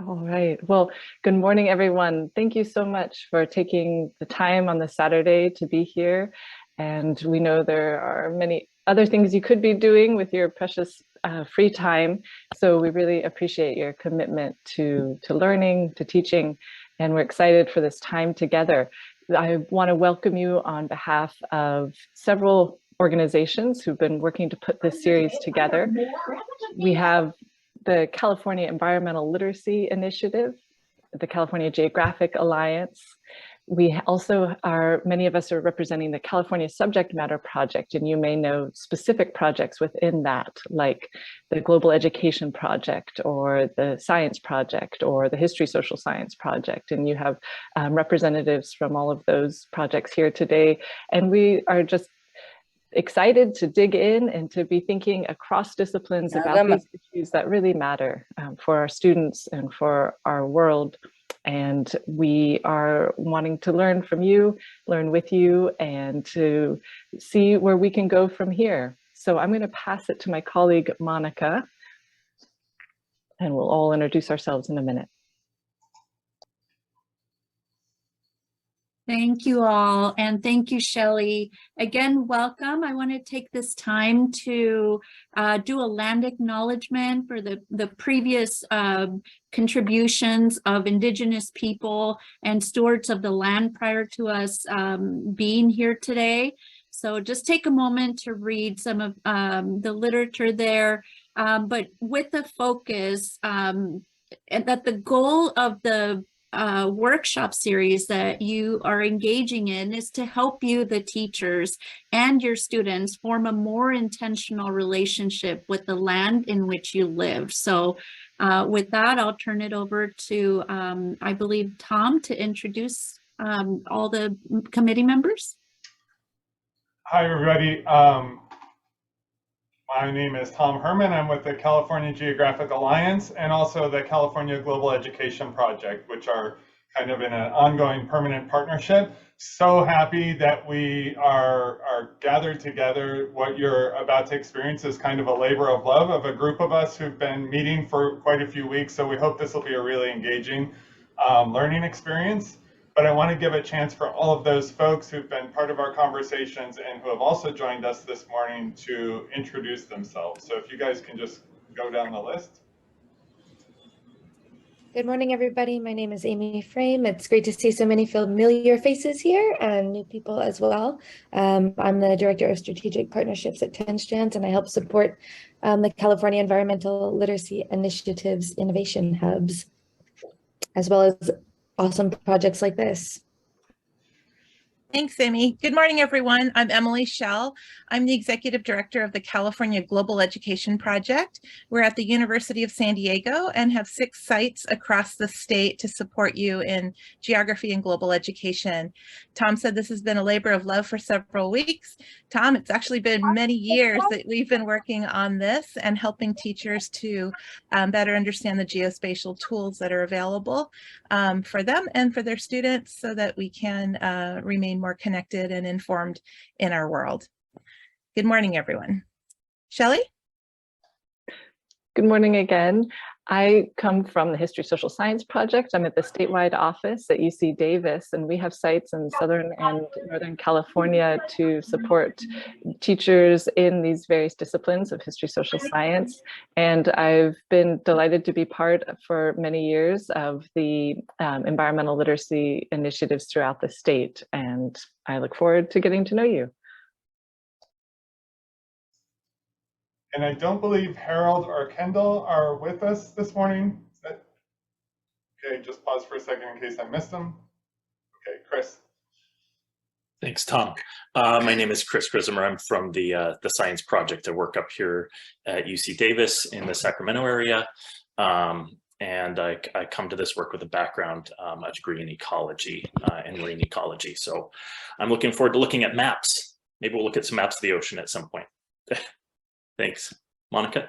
All right. Well, good morning, everyone. Thank you so much for taking the time on the Saturday to be here. And we know there are many other things you could be doing with your precious free time. So we really appreciate your commitment to learning, to teaching, and we're excited for this time together. I want to welcome you on behalf of several organizations who've been working to put this series together. We have the California Environmental Literacy Initiative, the California Geographic Alliance. We also are, many of us are representing the California Subject Matter Project, and you may know specific projects within that, like the Global Education Project, or the Science Project, or the History Social Science Project. And you have representatives from all of those projects here today. And we are just excited to dig in and to be thinking across disciplines about these issues that really matter for our students and for our world. And we are wanting to learn from you, learn with you, and to see where we can go from here. So I'm going to pass it to my colleague, Monica, and we'll all introduce ourselves in a minute. Thank you all, and thank you, Shelley. Again, welcome. I want to take this time to do a land acknowledgement for the previous contributions of Indigenous people and stewards of the land prior to us being here today. So just take a moment to read some of the literature there, but with the focus that the goal of the workshop series that you are engaging in is to help you, the teachers, and your students form a more intentional relationship with the land in which you live. So with that, I'll turn it over to, I believe, Tom to introduce all the committee members. Hi, everybody. My name is Tom Herman. I'm with the California Geographic Alliance and also the California Global Education Project, which are kind of in an ongoing permanent partnership. So happy that we are gathered together. What you're about to experience is kind of a labor of love of a group of us who've been meeting for quite a few weeks. So we hope this will be a really engaging learning experience. But I want to give a chance for all of those folks who've been part of our conversations and who have also joined us this morning to introduce themselves. So if you guys can just go down the list. Good morning, everybody. My name is Amy Frame. It's great to see so many familiar faces here and new people as well. I'm the Director of Strategic Partnerships at 10 Strands, and I help support the California Environmental Literacy Initiative's Innovation Hubs, as well as awesome projects like this. Thanks, Amy. Good morning, everyone. I'm Emily Schell. I'm the Executive Director of the California Global Education Project. We're at the University of San Diego and have 6 sites across the state to support you in geography and global education. Tom said this has been a labor of love for several weeks. Tom, it's actually been many years that we've been working on this and helping teachers to better understand the geospatial tools that are available for them and for their students so that we can remain more connected and informed in our world. Good morning, everyone. Shelley? Good morning again. I come from the History Social Science Project. I'm at the statewide office at UC Davis, and we have sites in Southern and Northern California to support teachers in these various disciplines of history, social science. And I've been delighted to be part for many years of the environmental literacy initiatives throughout the state. And I look forward to getting to know you. And I don't believe Harold or Kendall are with us this morning. Okay, just pause for a second in case I missed them. Okay, Chris. Thanks, Tom. My name is Chris Grismer. I'm from the Science Project. I work up here at UC Davis in the Sacramento area. And I come to this work with a background, a degree in ecology and marine ecology. So I'm looking forward to looking at maps. Maybe we'll look at some maps of the ocean at some point. Thanks. Monica?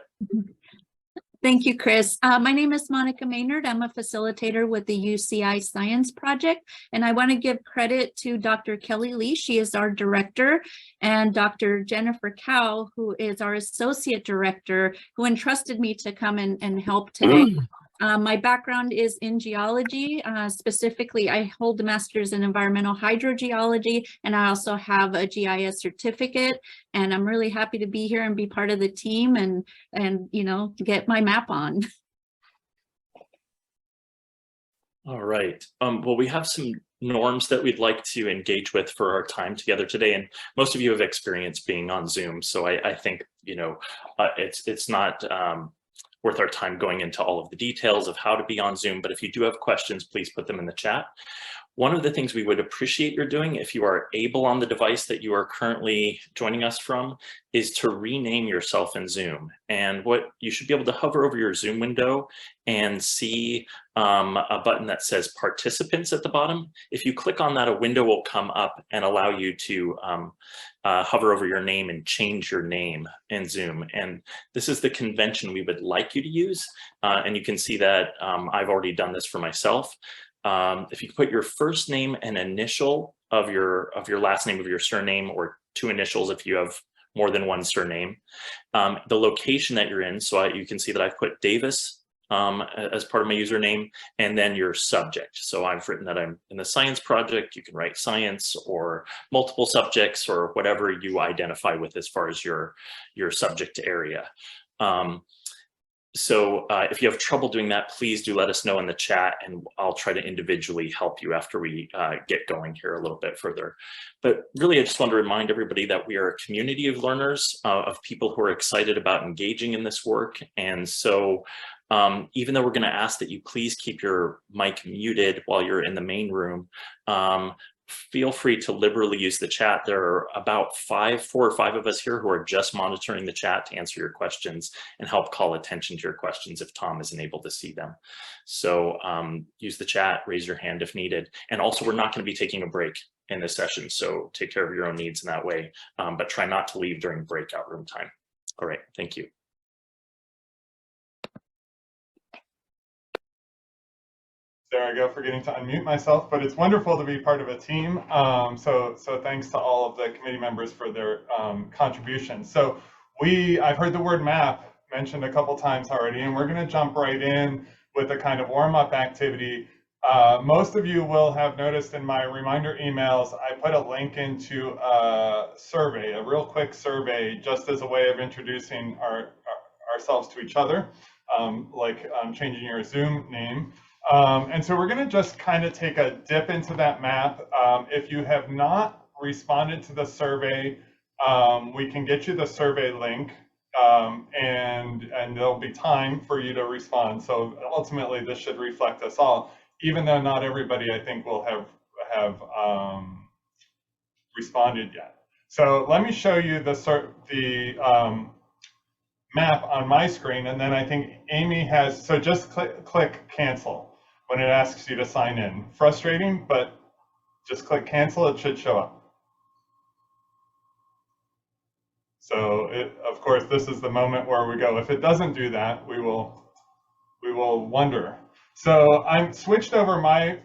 Thank you, Chris. My name is Monica Maynard. I'm a facilitator with the UCI Science Project, and I want to give credit to Dr. Kelly Lee. She is our director, and Dr. Jennifer Cow, who is our associate director, who entrusted me to come and help today. My background is in geology. Specifically, I hold a master's in environmental hydrogeology, and I also have a GIS certificate. And I'm really happy to be here and be part of the team and you know, get my map on. All right. Well, we have some norms that we'd like to engage with for our time together today, and most of you have experience being on Zoom, so I think, you know, it's not worth our time going into all of the details of how to be on Zoom, but if you do have questions, please put them in the chat. One of the things we would appreciate your doing, if you are able on the device that you are currently joining us from, is to rename yourself in Zoom. And what you should be able to hover over your Zoom window and see a button that says participants at the bottom. If you click on that, a window will come up and allow you to hover over your name and change your name in Zoom. And this is the convention we would like you to use. And you can see that I've already done this for myself. If you put your first name and initial of your last name of your surname, or 2 initials if you have more than 1 surname, the location that you're in, so you can see that I've put Davis as part of my username, and then your subject. So I've written that I'm in the science project. You can write science or multiple subjects or whatever you identify with as far as your subject area. So if you have trouble doing that, please do let us know in the chat, and I'll try to individually help you after we get going here a little bit further. But really, I just want to remind everybody that we are a community of learners, of people who are excited about engaging in this work. And so even though we're going to ask that you please keep your mic muted while you're in the main room, feel free to liberally use the chat. There are about 4 or 5 of us here who are just monitoring the chat to answer your questions and help call attention to your questions if Tom isn't able to see them. So use the chat, raise your hand if needed. And also, we're not going to be taking a break in this session, so take care of your own needs in that way, but try not to leave during breakout room time. All right, thank you. There I go, forgetting to unmute myself, but it's wonderful to be part of a team. So thanks to all of the committee members for their contributions. So I've heard the word map mentioned a couple times already, and we're going to jump right in with a kind of warm-up activity. Most of you will have noticed in my reminder emails, I put a link into a survey, a real quick survey, just as a way of introducing ourselves to each other, like changing your Zoom name. And so we're going to just kind of take a dip into that map. If you have not responded to the survey, we can get you the survey link, and there'll be time for you to respond. So ultimately, this should reflect us all, even though not everybody, I think, will have responded yet. So let me show you the map on my screen, and then I think Amy has. So just click cancel when it asks you to sign in. Frustrating, but just click cancel, it should show up. So of course, this is the moment where we go. If it doesn't do that, we will wonder. So I'm switched over my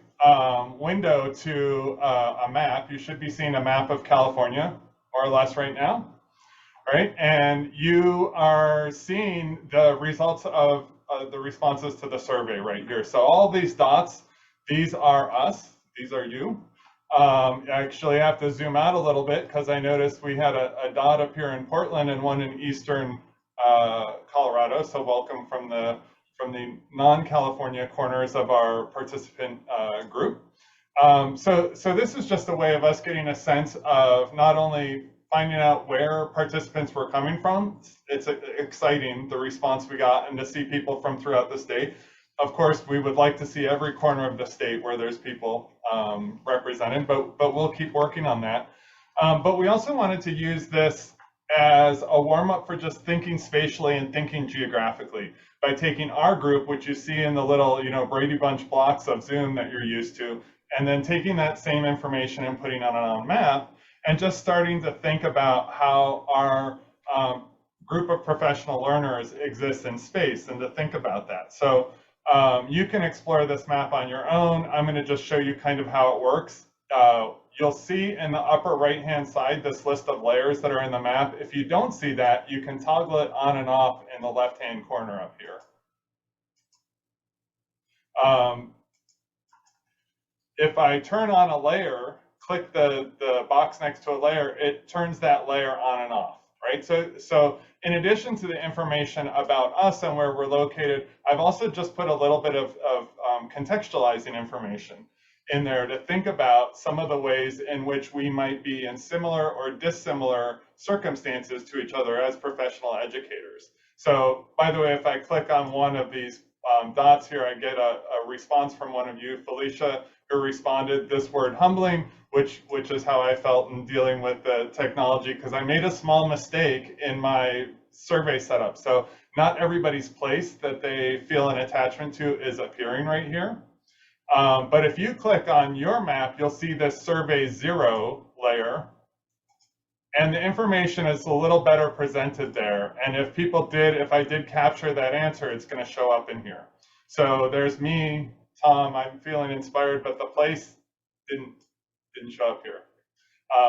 window to a map. You should be seeing a map of California, more or less right now, right? And you are seeing the results of the responses to the survey right here. So all these dots, these are us, these are you. Actually, I have to zoom out a little bit because I noticed we had a dot up here in Portland and one in eastern Colorado. So welcome from the non-California corners of our participant group. So this is just a way of us getting a sense of not only finding out where participants were coming from. It's exciting, the response we got, and to see people from throughout the state. Of course, we would like to see every corner of the state where there's people represented, but we'll keep working on that. But we also wanted to use this as a warm-up for just thinking spatially and thinking geographically by taking our group, which you see in the little, Brady Bunch blocks of Zoom that you're used to, and then taking that same information and putting it on a map, and just starting to think about how our group of professional learners exists in space, and to think about that. So you can explore this map on your own. I'm going to just show you kind of how it works. You'll see in the upper right-hand side this list of layers that are in the map. If you don't see that, you can toggle it on and off in the left-hand corner up here. If I turn on a layer, click the box next to a layer, it turns that layer on and off, right? So in addition to the information about us and where we're located, I've also just put a little bit of contextualizing information in there to think about some of the ways in which we might be in similar or dissimilar circumstances to each other as professional educators. So by the way, if I click on one of these dots here, I get a response from one of you, Felicia, who responded this word humbling, which is how I felt in dealing with the technology, because I made a small mistake in my survey setup. So not everybody's place that they feel an attachment to is appearing right here. But if you click on your map, you'll see this survey 0 layer, and the information is a little better presented there. And if I did capture that answer, it's going to show up in here. So there's me, Tom, I'm feeling inspired, but the place didn't show up here.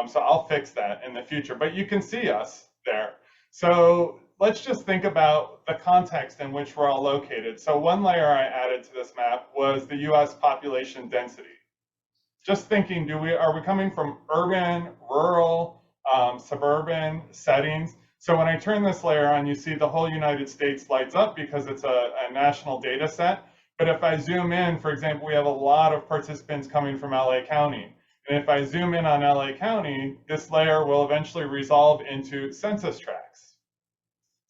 So I'll fix that in the future, but you can see us there. So let's just think about the context in which we're all located. So one layer I added to this map was the US population density. Just thinking, are we coming from urban, rural, suburban settings? So when I turn this layer on, you see the whole United States lights up because it's a national data set. But if I zoom in, for example, we have a lot of participants coming from LA County. And if I zoom in on LA County, this layer will eventually resolve into census tracts,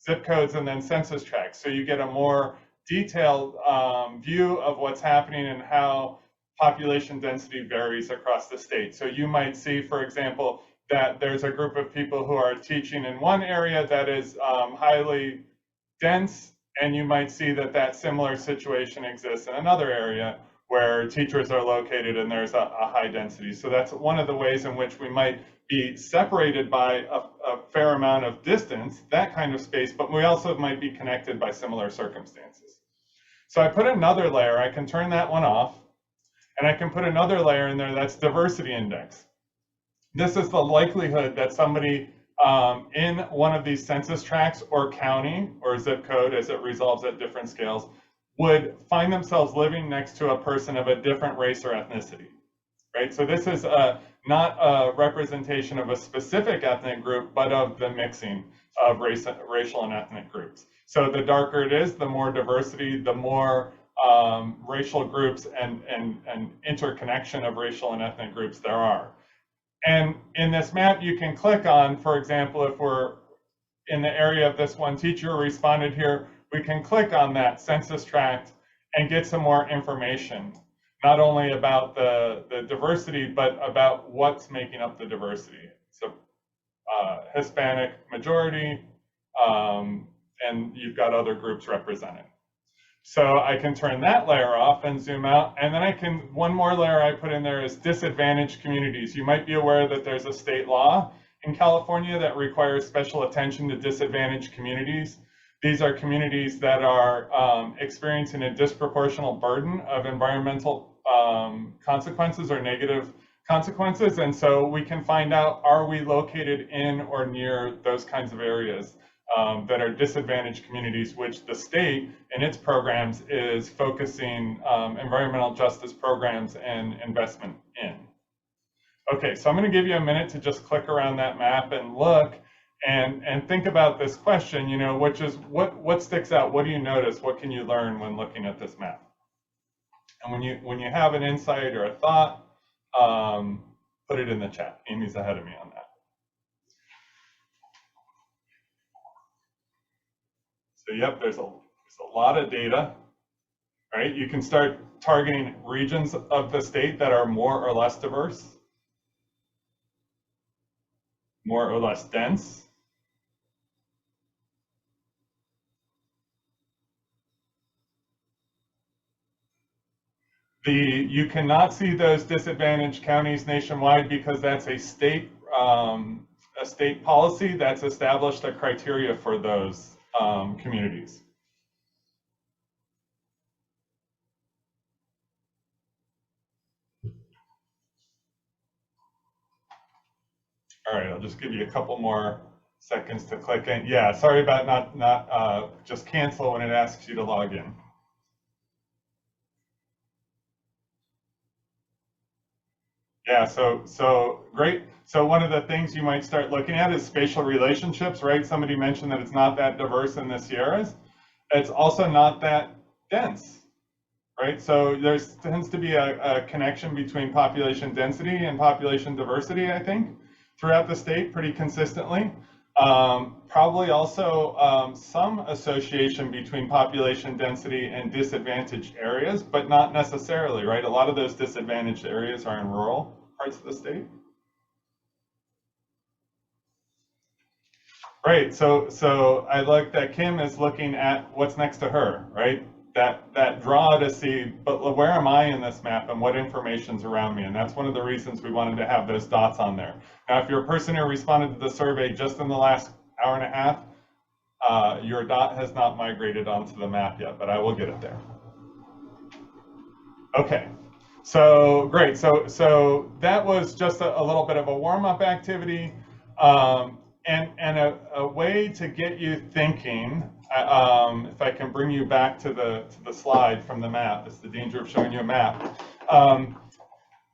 zip codes, and then census tracts. So you get a more detailed view of what's happening and how population density varies across the state. So you might see, for example, that there's a group of people who are teaching in one area that is highly dense, and you might see that similar situation exists in another area where teachers are located and there's a high density. So that's one of the ways in which we might be separated by a fair amount of distance, that kind of space, but we also might be connected by similar circumstances. So I put another layer, I can turn that one off, and I can put another layer in there that's diversity index. This is the likelihood that somebody in one of these census tracts or county or zip code, as it resolves at different scales, would find themselves living next to a person of a different race or ethnicity, right? So this is not a representation of a specific ethnic group, but of the mixing of racial and ethnic groups. So the darker it is, the more diversity, the more racial groups and interconnection of racial and ethnic groups there are. And in this map, you can click on, for example, if we're in the area of this one teacher who responded here, we can click on that census tract and get some more information, not only about the diversity, but about what's making up the diversity. So Hispanic majority, and you've got other groups represented. So I can turn that layer off and zoom out, and then one more layer I put in there is disadvantaged communities. You might be aware that there's a state law in California that requires special attention to disadvantaged communities. These are communities that are experiencing a disproportional burden of environmental consequences or negative consequences. And so we can find out, are we located in or near those kinds of areas that are disadvantaged communities, which the state in its programs is focusing environmental justice programs and investment in. Okay, so I'm going to give you a minute to just click around that map and look and think about this question, you know, which is what sticks out? What do you notice? What can you learn when looking at this map? And when you have an insight or a thought, put it in the chat. Amy's ahead of me on that. So yep, there's a lot of data, right? You can start targeting regions of the state that are more or less diverse, more or less dense. You cannot see those disadvantaged counties nationwide because that's a state policy that's established a criteria for those communities. All right, I'll just give you a couple more seconds to click in. Yeah, sorry about not just cancel when it asks you to log in. Yeah, so great. So one of the things you might start looking at is spatial relationships, right? Somebody mentioned that it's not that diverse in the Sierras. It's also not that dense, right? So there tends to be a connection between population density and population diversity, I think, throughout the state pretty consistently. Probably also some association between population density and disadvantaged areas, but not necessarily, right? A lot of those disadvantaged areas are in rural parts of the state. Right, so I like that Kim is looking at what's next to her, right? That draw to see, but where am I in this map and what information's around me? And that's one of the reasons we wanted to have those dots on there. Now, if you're a person who responded to the survey just in the last hour and a half, your dot has not migrated onto the map yet, but I will get it there. Okay, so great. So that was just a little bit of a warm-up activity. And a way to get you thinking, if I can bring you back to the slide from the map, it's the danger of showing you a map.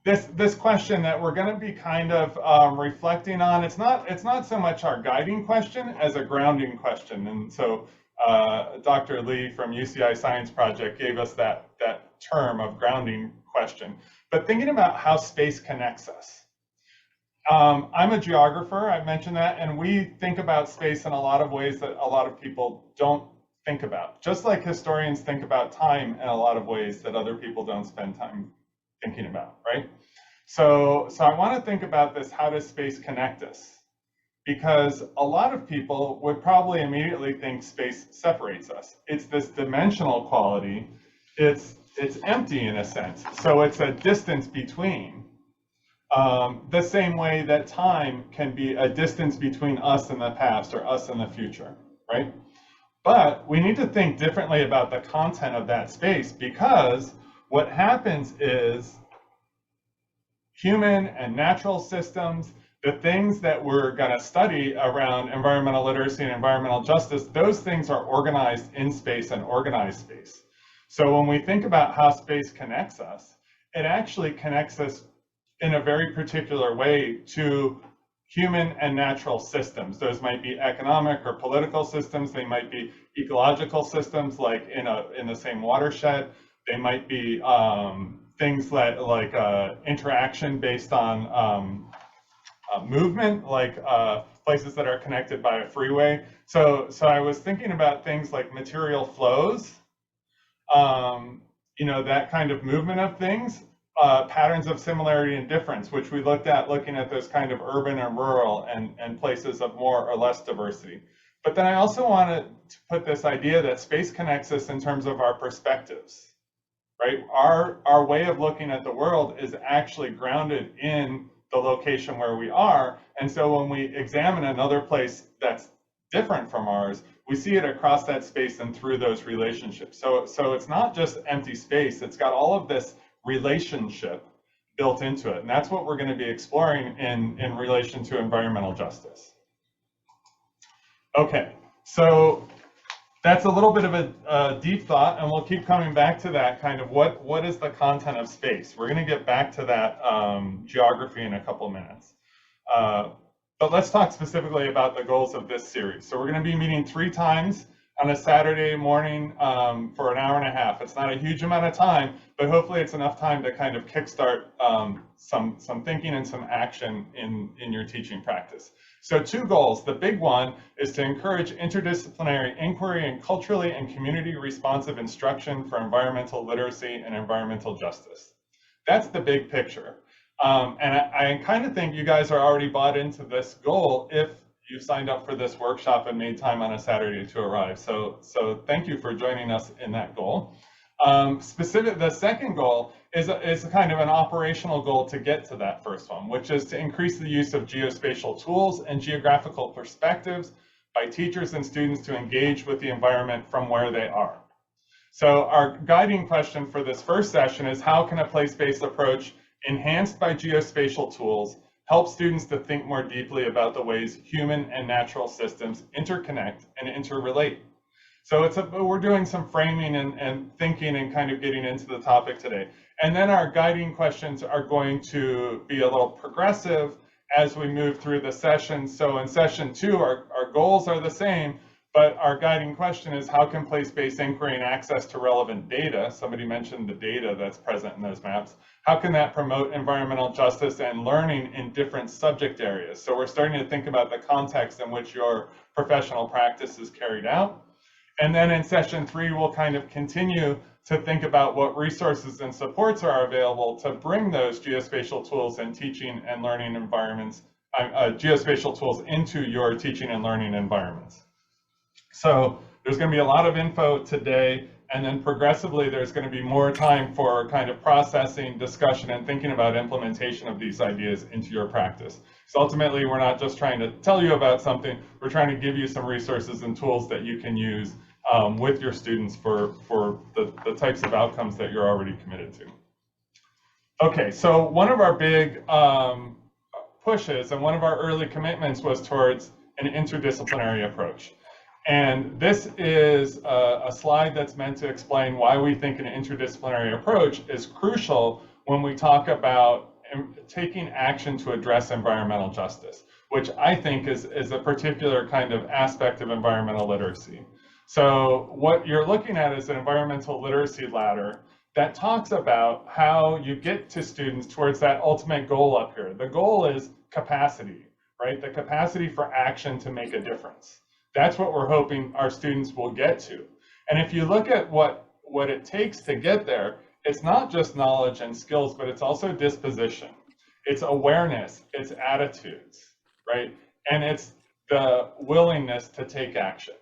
This question that we're going to be kind of reflecting on, it's not so much our guiding question as a grounding question. And so Dr. Lee from UCI Science Project gave us that term of grounding question. But thinking about how space connects us. I'm a geographer, I've mentioned that, and we think about space in a lot of ways that a lot of people don't think about. Just like historians think about time in a lot of ways that other people don't spend time thinking about, right? So I want to think about this, how does space connect us? Because a lot of people would probably immediately think space separates us. It's this dimensional quality, it's empty in a sense, so it's a distance between. The same way that time can be a distance between us and the past or us and the future, right? But we need to think differently about the content of that space, because what happens is human and natural systems, the things that we're going to study around environmental literacy and environmental justice, those things are organized in space and organized space. So when we think about how space connects us, it actually connects us in a very particular way to human and natural systems. Those might be economic or political systems. They might be ecological systems, like in the same watershed. They might be things like interaction based on movement, like places that are connected by a freeway. So I was thinking about things like material flows, that kind of movement of things. Patterns of similarity and difference, which we looked at looking at those kind of urban and rural and places of more or less diversity. But then I also wanted to put this idea that space connects us in terms of our perspectives, right? Our way of looking at the world is actually grounded in the location where we are. And so when we examine another place that's different from ours, we see it across that space and through those relationships. So it's not just empty space, it's got all of this relationship built into it. And that's what we're going to be exploring in relation to environmental justice. Okay, so that's a little bit of a deep thought, and we'll keep coming back to that kind of what is the content of space. We're going to get back to that geography in a couple minutes. But let's talk specifically about the goals of this series. So we're going to be meeting 3 times on a Saturday morning for an hour and a half. It's not a huge amount of time, but hopefully it's enough time to kind of kickstart some thinking and some action in your teaching practice. So 2 goals. The big one is to encourage interdisciplinary inquiry and culturally and community responsive instruction for environmental literacy and environmental justice. That's the big picture. And I kind of think you guys are already bought into this goal if you signed up for this workshop and made time on a Saturday to arrive. So thank you for joining us in that goal. The second goal is kind of an operational goal to get to that first one, which is to increase the use of geospatial tools and geographical perspectives by teachers and students to engage with the environment from where they are. So our guiding question for this first session is, how can a place-based approach enhanced by geospatial tools help students to think more deeply about the ways human and natural systems interconnect and interrelate? So we're doing some framing and thinking and kind of getting into the topic today. And then our guiding questions are going to be a little progressive as we move through the session. So in session 2, our goals are the same, but our guiding question is how can place-based inquiry and access to relevant data, somebody mentioned the data that's present in those maps, how can that promote environmental justice and learning in different subject areas? So we're starting to think about the context in which your professional practice is carried out. And then in session 3, we'll kind of continue to think about what resources and supports are available to bring those geospatial tools and teaching and learning environments, geospatial tools into your teaching and learning environments. So there's going to be a lot of info today, and then progressively there's going to be more time for kind of processing, discussion, and thinking about implementation of these ideas into your practice. So ultimately, we're not just trying to tell you about something, we're trying to give you some resources and tools that you can use with your students for the types of outcomes that you're already committed to. Okay, so one of our big pushes and one of our early commitments was towards an interdisciplinary approach. And this is a slide that's meant to explain why we think an interdisciplinary approach is crucial when we talk about taking action to address environmental justice, which I think is a particular kind of aspect of environmental literacy. So what you're looking at is an environmental literacy ladder that talks about how you get to students towards that ultimate goal up here. The goal is capacity, right? The capacity for action to make a difference. That's what we're hoping our students will get to. And if you look at what it takes to get there, it's not just knowledge and skills, but it's also disposition. It's awareness, it's attitudes, right? And it's the willingness to take action.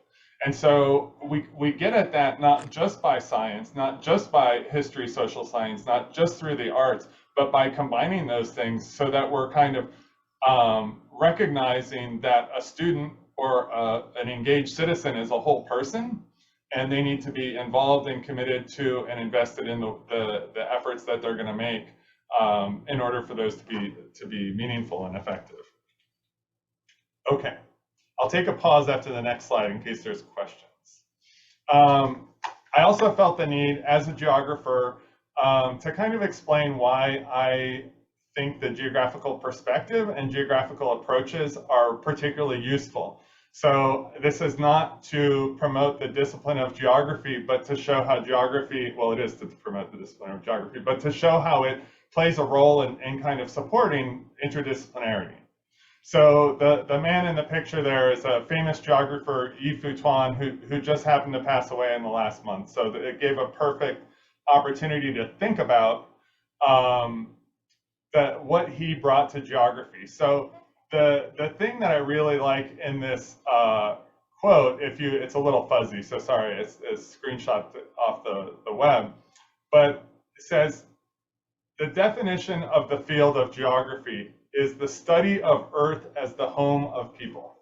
And so we get at that not just by science, not just by history, social science, not just through the arts, but by combining those things so that we're kind of recognizing that a student or an engaged citizen is a whole person, and they need to be involved and committed to and invested in the efforts that they're going to make in order for those to be meaningful and effective. Okay. I'll take a pause after the next slide in case there's questions. I also felt the need as a geographer to kind of explain why I think the geographical perspective and geographical approaches are particularly useful. So this is not to promote the discipline of geography, but to show how geography, well, it is to promote the discipline of geography, but to show how it plays a role in kind of supporting interdisciplinarity. So the man in the picture there is a famous geographer, Yi-Fu Tuan, who just happened to pass away in the last month. So it gave a perfect opportunity to think about what he brought to geography. So the thing that I really like in this quote, it's a little fuzzy, so sorry, it's screenshot off the web, but it says, the definition of the field of geography is the study of Earth as the home of people.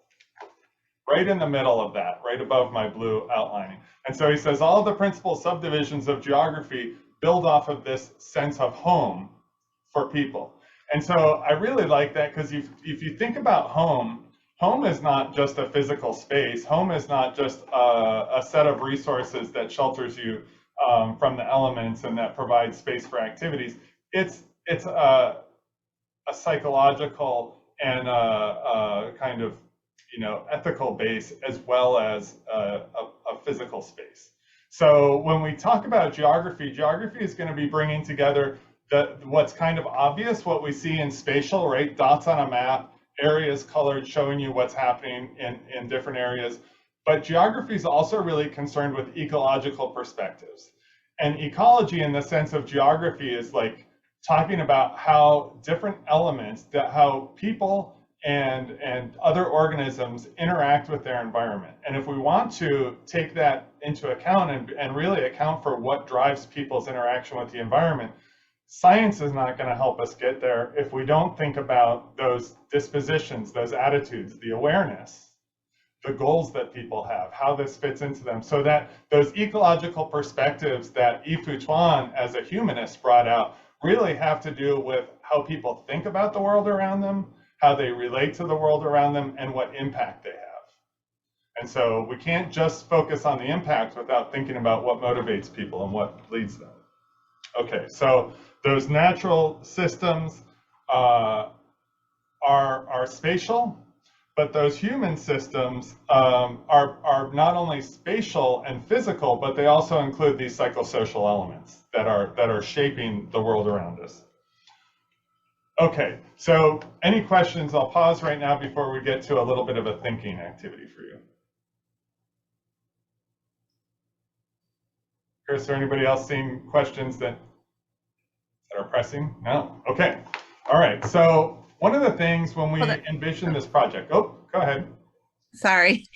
Right in the middle of that, right above my blue outlining. And so he says all of the principal subdivisions of geography build off of this sense of home for people. And so I really like that because if you think about home is not just a physical space. Home is not just a set of resources that shelters you from the elements and that provides space for activities. It's a psychological and kind of ethical base as well as a physical space. So when we talk about geography, geography is going to be bringing together what's kind of obvious, what we see in spatial, right? Dots on a map, areas colored showing you what's happening in different areas. But geography is also really concerned with ecological perspectives. And ecology in the sense of geography is like talking about how different elements, how people and other organisms interact with their environment. And if we want to take that into account and really account for what drives people's interaction with the environment, science is not going to help us get there if we don't think about those dispositions, those attitudes, the awareness, the goals that people have, how this fits into them, so that those ecological perspectives that Yi-Fu Tuan as a humanist brought out really have to do with how people think about the world around them, how they relate to the world around them, and what impact they have. And so we can't just focus on the impact without thinking about what motivates people and what leads them. Okay, so those natural systems are spatial, but those human systems are not only spatial and physical, but they also include these psychosocial elements that are shaping the world around us. Okay, so any questions? I'll pause right now before we get to a little bit of a thinking activity for you. Chris, or anybody else seeing questions that are pressing? No? Okay. All right. So one of the things when we envision this project, oh, go ahead. Sorry.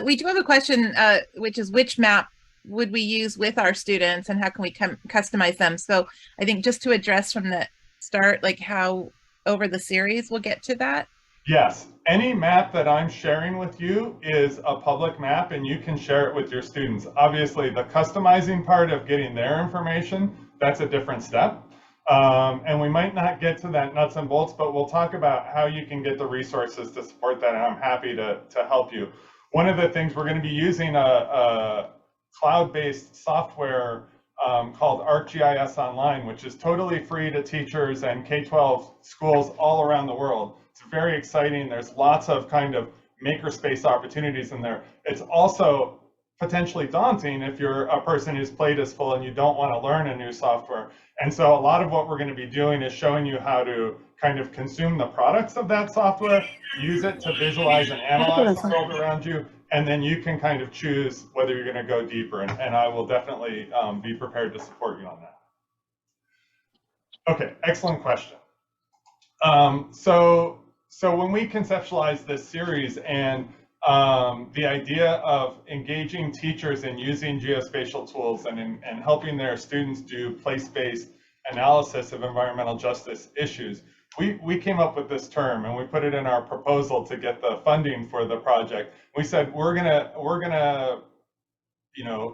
We do have a question, which is which map would we use with our students and how can we customize them? So I think just to address from the start, like how over the series we'll get to that. Yes, any map that I'm sharing with you is a public map and you can share it with your students. Obviously, the customizing part of getting their information, that's a different step. And we might not get to that nuts and bolts, but we'll talk about how you can get the resources to support that, and I'm happy to help you. One of the things we're going to be using a cloud-based software called ArcGIS Online, which is totally free to teachers and K-12 schools all around the world. It's very exciting. There's lots of kind of makerspace opportunities in there. It's also potentially daunting if you're a person whose plate is full and you don't want to learn a new software. And so a lot of what we're going to be doing is showing you how to kind of consume the products of that software, use it to visualize and analyze the world around you, and then you can kind of choose whether you're going to go deeper. And I will definitely be prepared to support you on that. Okay, excellent question. So when we conceptualized this series and the idea of engaging teachers in using geospatial tools and helping their students do place-based analysis of environmental justice issues, we came up with this term and we put it in our proposal to get the funding for the project. We said we're gonna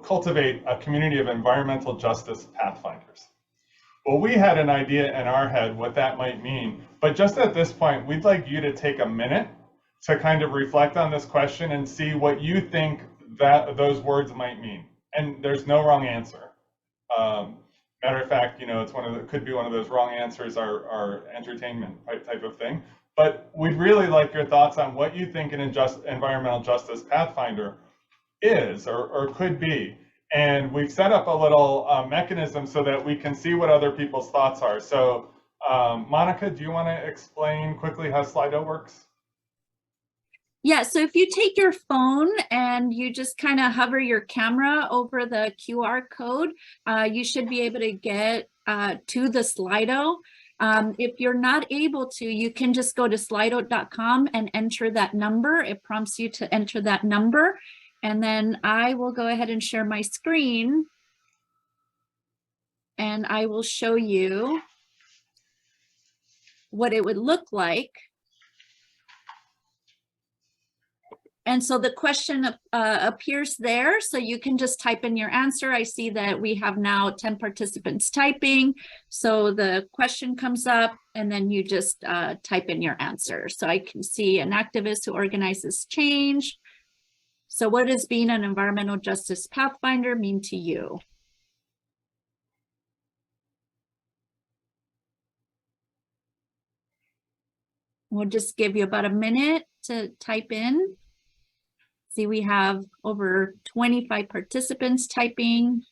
cultivate a community of environmental justice pathfinders. Well, we had an idea in our head what that might mean, but just at this point, we'd like you to take a minute to kind of reflect on this question and see what you think that those words might mean. And there's no wrong answer. Matter of fact, it's could be one of those wrong answers are entertainment type of thing. But we'd really like your thoughts on what you think an environmental justice pathfinder is or could be. And we've set up a little mechanism so that we can see what other people's thoughts are. So Monica, do you want to explain quickly how Slido works? Yeah, so if you take your phone and you just kind of hover your camera over the QR code, you should be able to get to the Slido. If you're not able to, you can just go to slido.com and enter that number. It prompts you to enter that number. And then I will go ahead and share my screen. And I will show you what it would look like. And so the question appears there, so you can just type in your answer. I see that we have now 10 participants typing. So the question comes up and then you just type in your answer. So I can see an activist who organizes change. So what does being an environmental justice pathfinder mean to you? We'll just give you about a minute to type in. See, we have over 25 participants typing.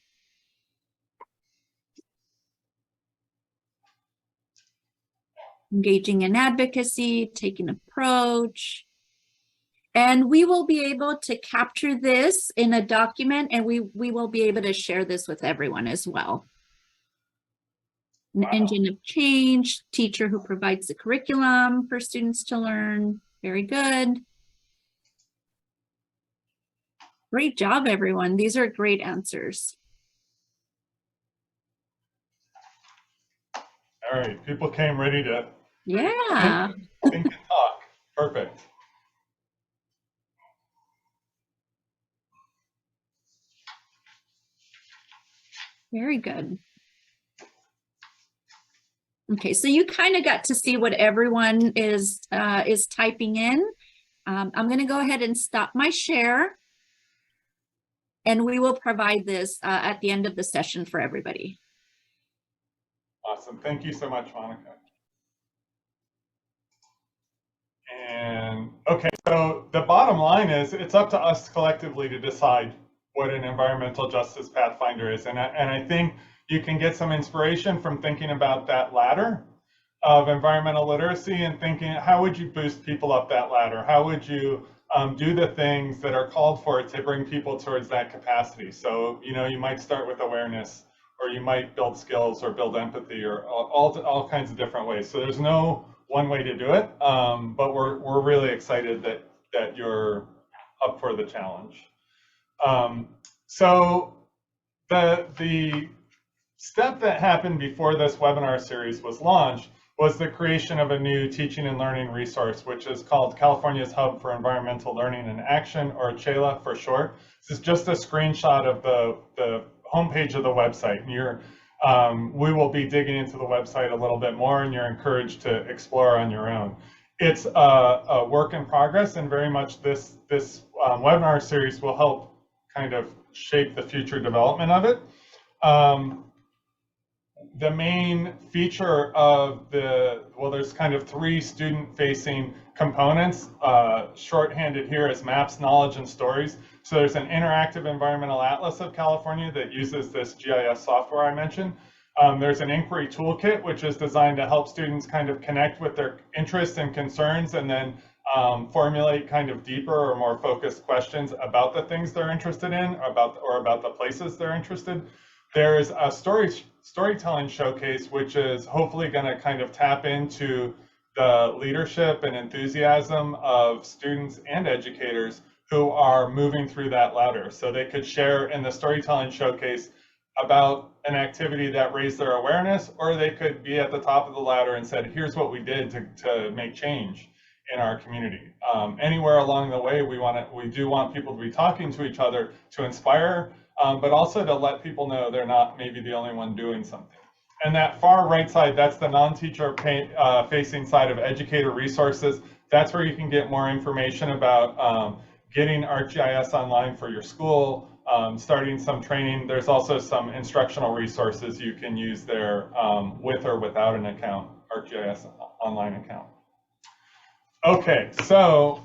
Engaging in advocacy, taking approach. And we will be able to capture this in a document and we will be able to share this with everyone as well. An engine of change, teacher who provides the curriculum for students to learn. Very good. Great job, everyone. These are great answers. All right, people came ready to Yeah. think and talk. Perfect. Very good. Okay, so you kind of got to see what everyone is typing in. I'm going to go ahead and stop my share. And we will provide this at the end of the session for everybody. Awesome. Thank you so much, Monica. And okay, so the bottom line is it's up to us collectively to decide what an environmental justice pathfinder is. And I think you can get some inspiration from thinking about that ladder of environmental literacy and thinking, how would you boost people up that ladder? How would you do the things that are called for to bring people towards that capacity? So, you know, you might start with awareness, or you might build skills or build empathy, or all kinds of different ways. So there's no one way to do it, but we're really excited that you're up for the challenge. So the step that happened before this webinar series was launched was the creation of a new teaching and learning resource, which is called California's Hub for Environmental Learning and Action, or CHELA for short. This is just a screenshot of the homepage of the website. And we will be digging into the website a little bit more, and you're encouraged to explore on your own. It's a work in progress, and very much this webinar series will help kind of shape the future development of it. The main feature of there's kind of 3 student-facing components, shorthanded here as maps, knowledge, and stories. So there's an interactive environmental atlas of California that uses this GIS software I mentioned. There's an inquiry toolkit, which is designed to help students kind of connect with their interests and concerns, and then formulate kind of deeper or more focused questions about the things they're interested in, or about the places they're interested. There's a storytelling showcase, which is hopefully going to kind of tap into the leadership and enthusiasm of students and educators who are moving through that ladder. So they could share in the storytelling showcase about an activity that raised their awareness, or they could be at the top of the ladder and said, here's what we did to make change in our community. Anywhere along the way, we do want people to be talking to each other to inspire, but also to let people know they're not maybe the only one doing something. And that far right side, that's the non-teacher facing side of educator resources. That's where you can get more information about getting ArcGIS online for your school, starting some training. There's also some instructional resources you can use there with or without an account, ArcGIS online account. Okay, so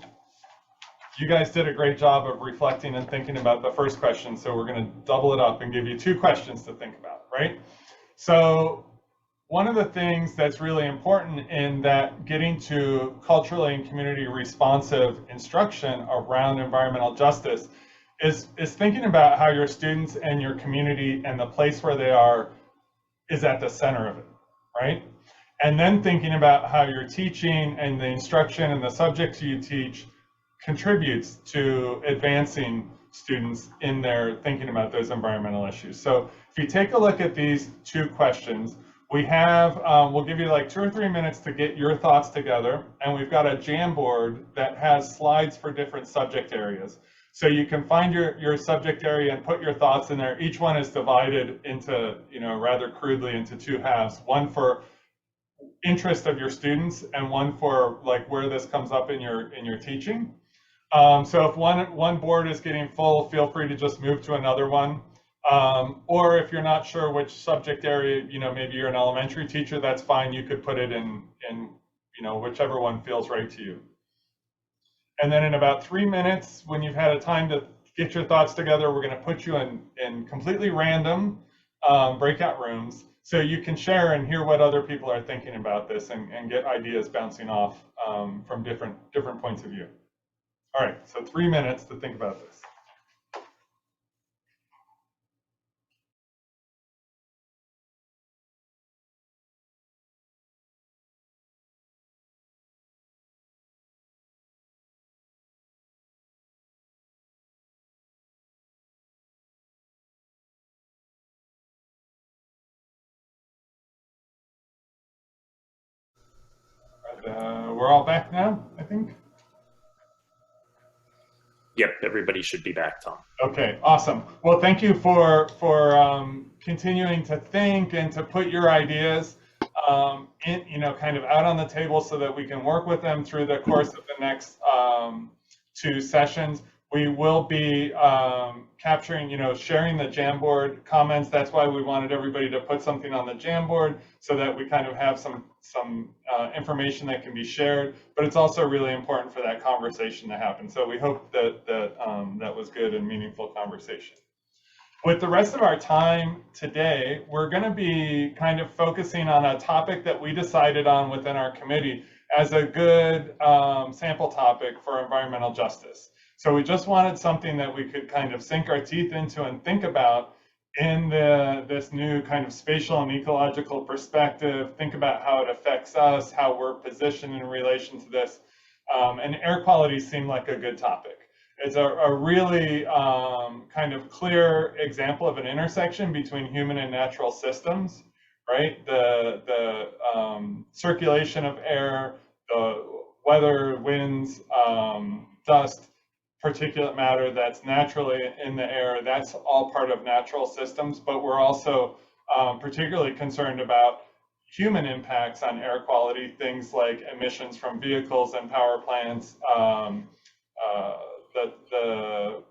you guys did a great job of reflecting and thinking about the first question, so we're going to double it up and give you 2 questions to think about, right? So one of the things that's really important in that getting to culturally and community responsive instruction around environmental justice is thinking about how your students and your community and the place where they are is at the center of it, right? And then thinking about how your teaching and the instruction and the subjects you teach contributes to advancing students in their thinking about those environmental issues. So if you take a look at these 2 questions, we have, we'll give you like 2 or 3 minutes to get your thoughts together, and we've got a Jamboard that has slides for different subject areas. So you can find your subject area and put your thoughts in there. Each one is divided into, you know, rather crudely into 2 halves, one for interest of your students and one for like where this comes up in your teaching. So if one board is getting full, feel free to just move to another one. Or if you're not sure which subject area, you know, maybe you're an elementary teacher, that's fine. You could put it in you know, whichever one feels right to you. And then in about 3 minutes, when you've had a time to get your thoughts together, we're going to put you in completely random breakout rooms, so you can share and hear what other people are thinking about this and get ideas bouncing off from different points of view. All right, so 3 minutes to think about this. We're all back now, I think. Yep, everybody should be back, Tom. Okay, awesome. Well, thank you for continuing to think and to put your ideas in, you know, kind of out on the table so that we can work with them through the course of the next 2 sessions. We will be capturing, sharing the Jamboard comments. That's why we wanted everybody to put something on the Jamboard so that we kind of have some information that can be shared. But it's also really important for that conversation to happen. So we hope that that was good and meaningful conversation. With the rest of our time today, we're going to be kind of focusing on a topic that we decided on within our committee as a good sample topic for environmental justice. So we just wanted something that we could kind of sink our teeth into and think about in this new kind of spatial and ecological perspective, think about how it affects us, how we're positioned in relation to this. And air quality seemed like a good topic. It's a really kind of clear example of an intersection between human and natural systems, right? The circulation of air, the weather, winds, dust, particulate matter that's naturally in the air, that's all part of natural systems, but we're also particularly concerned about human impacts on air quality, things like emissions from vehicles and power plants, the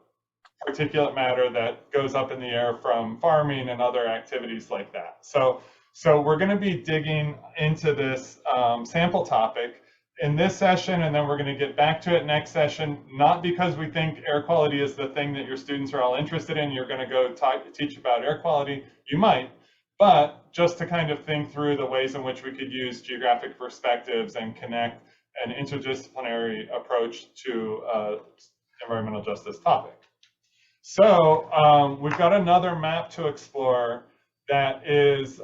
particulate matter that goes up in the air from farming and other activities like that. So we're going to be digging into this sample topic in this session, and then we're going to get back to it next session, not because we think air quality is the thing that your students are all interested in. You're going to go teach about air quality. You might, but just to kind of think through the ways in which we could use geographic perspectives and connect an interdisciplinary approach to environmental justice topic. So we've got another map to explore that is,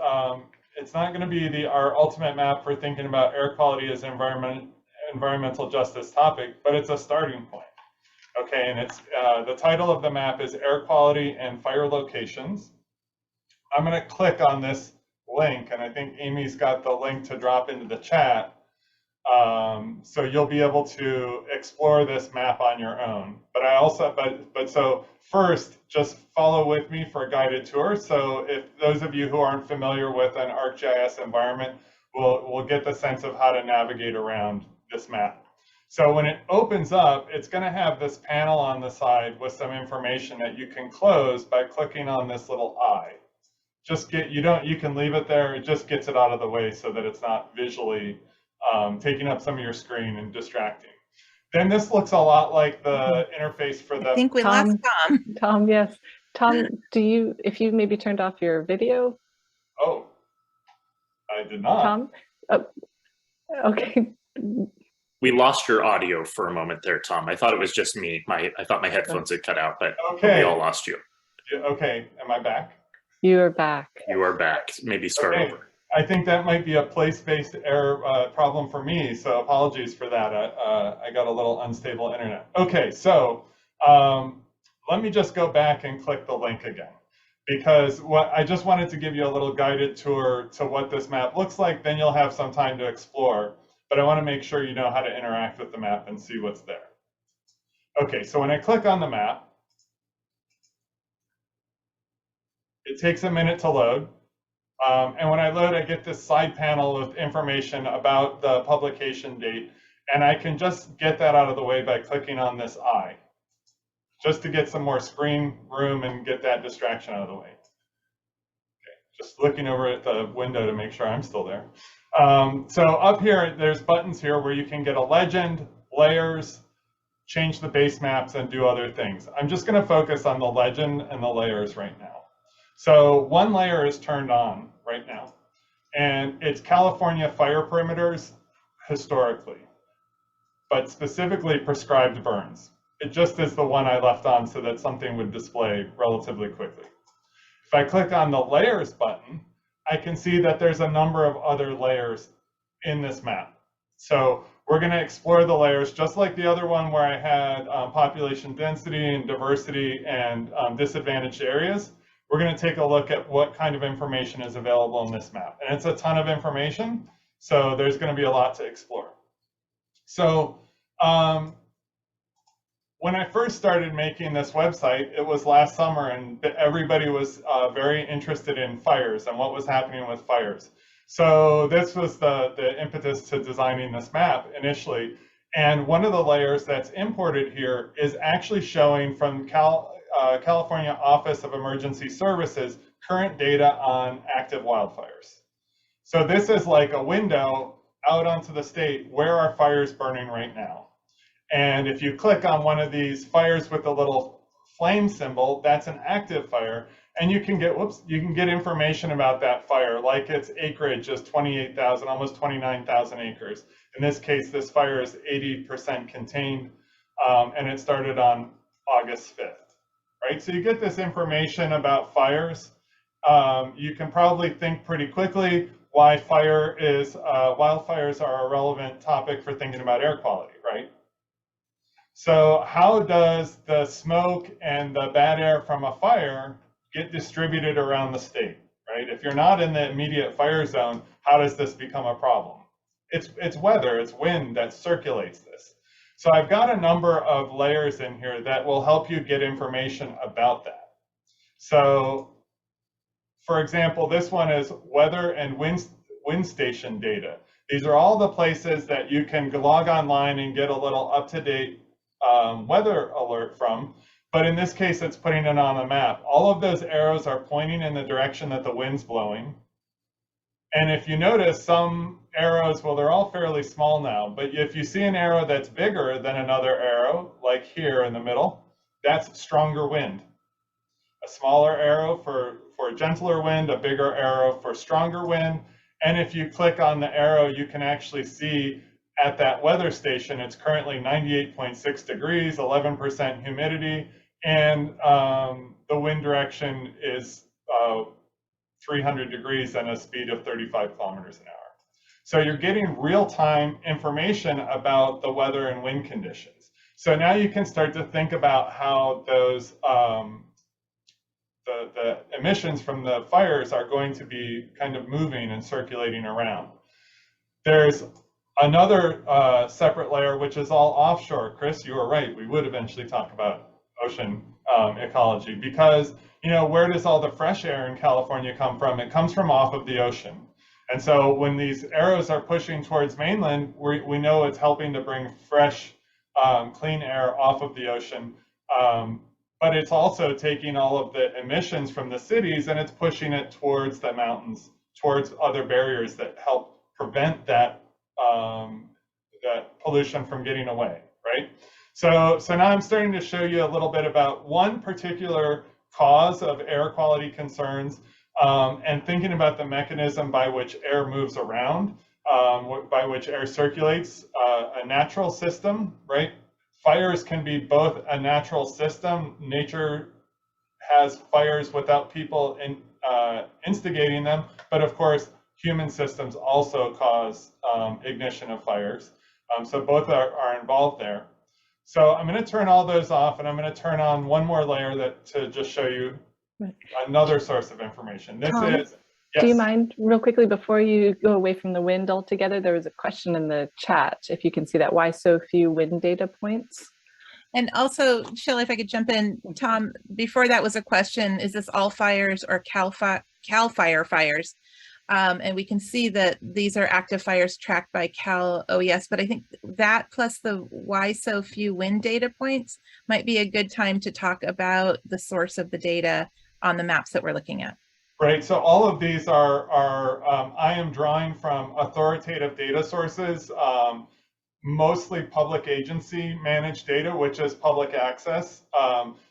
it's not going to be our ultimate map for thinking about air quality as an environmental justice topic, but it's a starting point. Okay, and it's the title of the map is Air Quality and Fire Locations. I'm going to click on this link, and I think Amy's got the link to drop into the chat. So you'll be able to explore this map on your own. But so first, just follow with me for a guided tour. So if those of you who aren't familiar with an ArcGIS environment will get the sense of how to navigate around this map. So when it opens up, it's going to have this panel on the side with some information that you can close by clicking on this little eye. You can leave it there. It just gets it out of the way so that it's not visually taking up some of your screen and distracting. Then this looks a lot like the interface for the— I think we lost Tom. Tom, yes. Tom, if you maybe turned off your video? Oh, I did not. Tom? Oh, okay. We lost your audio for a moment there, Tom. I thought it was just me. I thought my headphones had cut out, but okay. We all lost you. Okay, am I back? You are back. You are back. Maybe start over. I think that might be a place-based error problem for me, so apologies for that. I got a little unstable internet. Okay, so let me just go back and click the link again, because I just wanted to give you a little guided tour to what this map looks like. Then you'll have some time to explore, but I want to make sure you know how to interact with the map and see what's there. Okay, so when I click on the map, it takes a minute to load. And when I load, I get this side panel with information about the publication date. And I can just get that out of the way by clicking on this eye, just to get some more screen room and get that distraction out of the way. Okay, just looking over at the window to make sure I'm still there. So up here, there's buttons here where you can get a legend, layers, change the base maps, and do other things. I'm just going to focus on the legend and the layers right now. So one layer is turned on right now, and it's California fire perimeters historically, but specifically prescribed burns. It just is the one I left on so that something would display relatively quickly. If I click on the layers button, I can see that there's a number of other layers in this map. So we're going to explore the layers just like the other one where I had population density and diversity and disadvantaged areas. We're going to take a look at what kind of information is available in this map. And it's a ton of information, so there's going to be a lot to explore. So when I first started making this website, it was last summer, and everybody was very interested in fires and what was happening with fires. So this was the impetus to designing this map initially. And one of the layers that's imported here is actually showing from California Office of Emergency Services current data on active wildfires. So this is like a window out onto the state. Where are fires burning right now? And if you click on one of these fires with the little flame symbol, that's an active fire. And you can get, information about that fire, like its acreage is 28,000, almost 29,000 acres. In this case, this fire is 80% contained, and it started on August 5th, right? So you get this information about fires. You can probably think pretty quickly why wildfires are a relevant topic for thinking about air quality, right? So how does the smoke and the bad air from a fire get distributed around the state, right? If you're not in the immediate fire zone, how does this become a problem? It's weather, it's wind that circulates this. So I've got a number of layers in here that will help you get information about that. So for example, this one is weather and wind station data. These are all the places that you can log online and get a little up-to-date weather alert from. But in this case, it's putting it on a map. All of those arrows are pointing in the direction that the wind's blowing. And if you notice, some arrows, well, they're all fairly small now, but if you see an arrow that's bigger than another arrow, like here in the middle, that's stronger wind. A smaller arrow for gentler wind, a bigger arrow for stronger wind. And if you click on the arrow, you can actually see at that weather station, it's currently 98.6 degrees, 11% humidity, and the wind direction is 300 degrees and a speed of 35 kilometers an hour. So you're getting real-time information about the weather and wind conditions. So now you can start to think about how those the emissions from the fires are going to be kind of moving and circulating around. There's another separate layer, which is all offshore. Chris, you were right. We would eventually talk about ocean ecology because, you know, where does all the fresh air in California come from? It comes from off of the ocean. And so when these arrows are pushing towards mainland, we know it's helping to bring fresh, clean air off of the ocean. But it's also taking all of the emissions from the cities and it's pushing it towards the mountains, towards other barriers that help prevent that that pollution from getting away, right? So now I'm starting to show you a little bit about one particular cause of air quality concerns and thinking about the mechanism by which air moves around, by which air circulates, a natural system, right? Fires can be both a natural system. Nature has fires without people instigating them, but of course, human systems also cause ignition of fires. So both are involved there. So I'm going to turn all those off and I'm going to turn on one more layer to just show you another source of information. This Tom, is, yes. Do you mind real quickly before you go away from the wind altogether? There was a question in the chat, if you can see that, why so few wind data points? And also, Shelley, if I could jump in, Tom, before that was a question, is this all fires or CAL FIRE fires? And we can see that these are active fires tracked by Cal OES, but I think that plus the why so few wind data points might be a good time to talk about the source of the data on the maps that we're looking at. Right, so all of these are I am drawing from authoritative data sources, mostly public agency managed data, which is public access.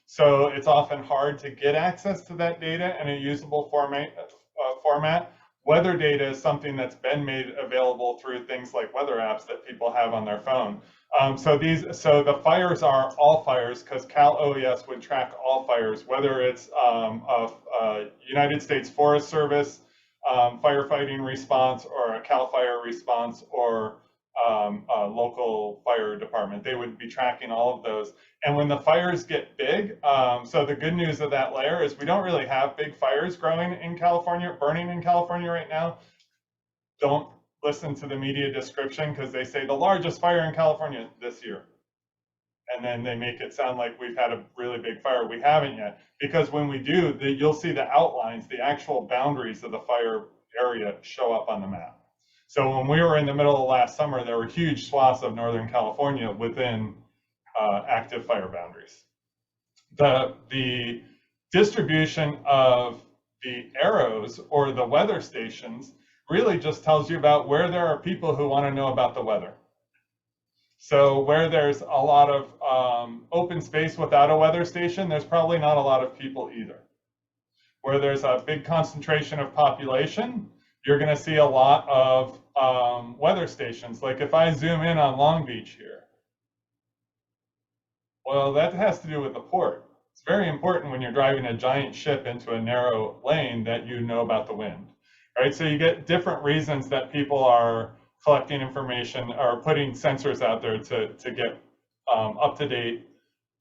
So it's often hard to get access to that data in a usable format. Weather data is something that's been made available through things like weather apps that people have on their phone. So the fires are all fires because Cal OES would track all fires, whether it's a United States Forest Service firefighting response or a Cal Fire response or a local fire department. They would be tracking all of those. And when the fires get big, so the good news of that layer is we don't really have big fires growing in California, burning in California right now. Don't listen to the media description because they say the largest fire in California this year. And then they make it sound like we've had a really big fire. We haven't yet, because when we do, you'll see the outlines, the actual boundaries of the fire area show up on the map. So when we were in the middle of last summer, there were huge swaths of Northern California within active fire boundaries. The distribution of the arrows or the weather stations really just tells you about where there are people who want to know about the weather. So where there's a lot of open space without a weather station, there's probably not a lot of people either. Where there's a big concentration of population, you're going to see a lot of weather stations. Like if I zoom in on Long Beach here, well, that has to do with the port. It's very important when you're driving a giant ship into a narrow lane that you know about the wind, right? So you get different reasons that people are collecting information or putting sensors out there to get up-to-date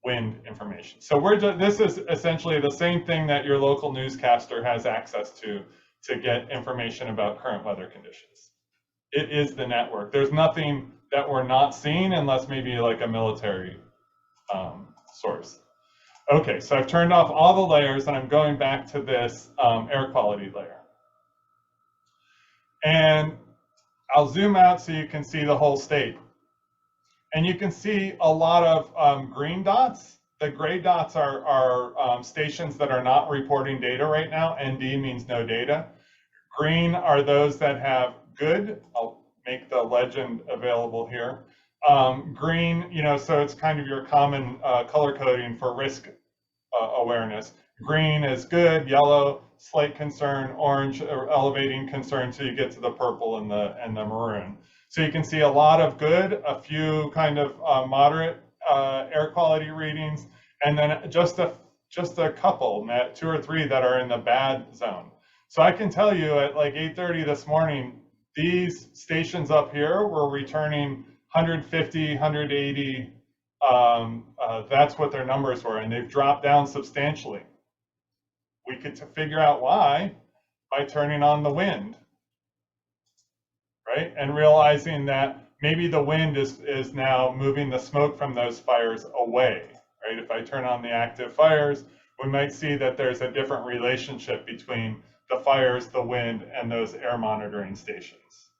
wind information. So this is essentially the same thing that your local newscaster has access to get information about current weather conditions. It is the network. There's nothing that we're not seeing unless maybe like a military source. Okay, so I've turned off all the layers and I'm going back to this air quality layer. And I'll zoom out so you can see the whole state. And you can see a lot of green dots. The gray dots are stations that are not reporting data right now. ND means no data. Green are those that have good. I'll make the legend available here. Green, so it's kind of your common color coding for risk awareness. Green is good, yellow, slight concern, orange, elevating concern, so you get to the purple and the maroon. So you can see a lot of good, a few kind of moderate air quality readings, and then just a couple, 2 or 3 that are in the bad zone. So I can tell you at like 8:30 this morning, these stations up here were returning 150, 180. That's what their numbers were, and they've dropped down substantially. We could figure out why by turning on the wind, right? And realizing that maybe the wind is now moving the smoke from those fires away, right? If I turn on the active fires, we might see that there's a different relationship between the fires, the wind, and those air monitoring stations.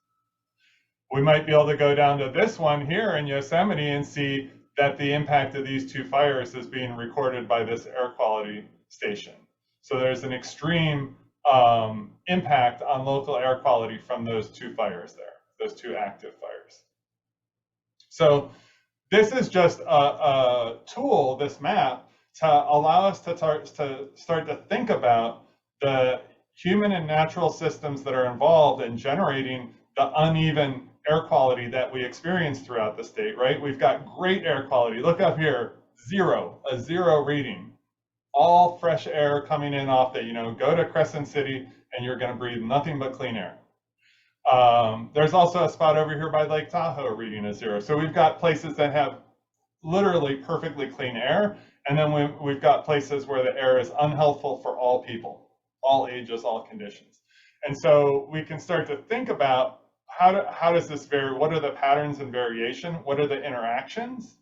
We might be able to go down to this one here in Yosemite and see that the impact of these 2 fires is being recorded by this air quality station. So there's an extreme impact on local air quality from those 2 fires there, those 2 active fires. So this is just a tool, this map, to allow us to start to think about the human and natural systems that are involved in generating the uneven air quality that we experience throughout the state, right? We've got great air quality. Look up here, a zero reading. All fresh air coming in off the, go to Crescent City and you're gonna breathe nothing but clean air. There's also a spot over here by Lake Tahoe reading a 0. So we've got places that have literally perfectly clean air, and then we've got places where the air is unhealthful for all people, all ages, all conditions. And so we can start to think about how does this vary? What are the patterns and variation? What are the interactions?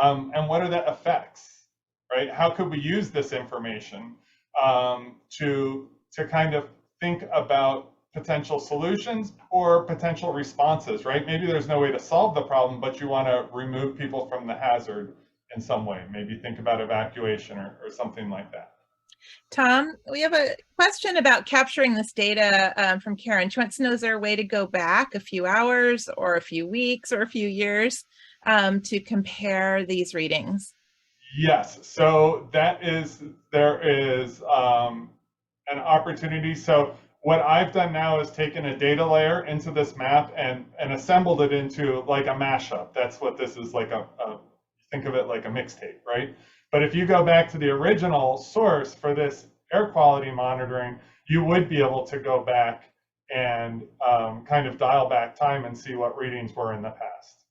And what are the effects, right? How could we use this information to kind of think about potential solutions or potential responses, right? Maybe there's no way to solve the problem, but you want to remove people from the hazard in some way. Maybe think about evacuation or something like that. Tom, we have a question about capturing this data from Karen. She wants to know, is there a way to go back a few hours or a few weeks or a few years to compare these readings? Yes, so there is an opportunity. So what I've done now is taken a data layer into this map and assembled it into like a mashup. That's what this is like, think of it like a mixtape, right? But if you go back to the original source for this air quality monitoring, you would be able to go back and kind of dial back time and see what readings were in the past.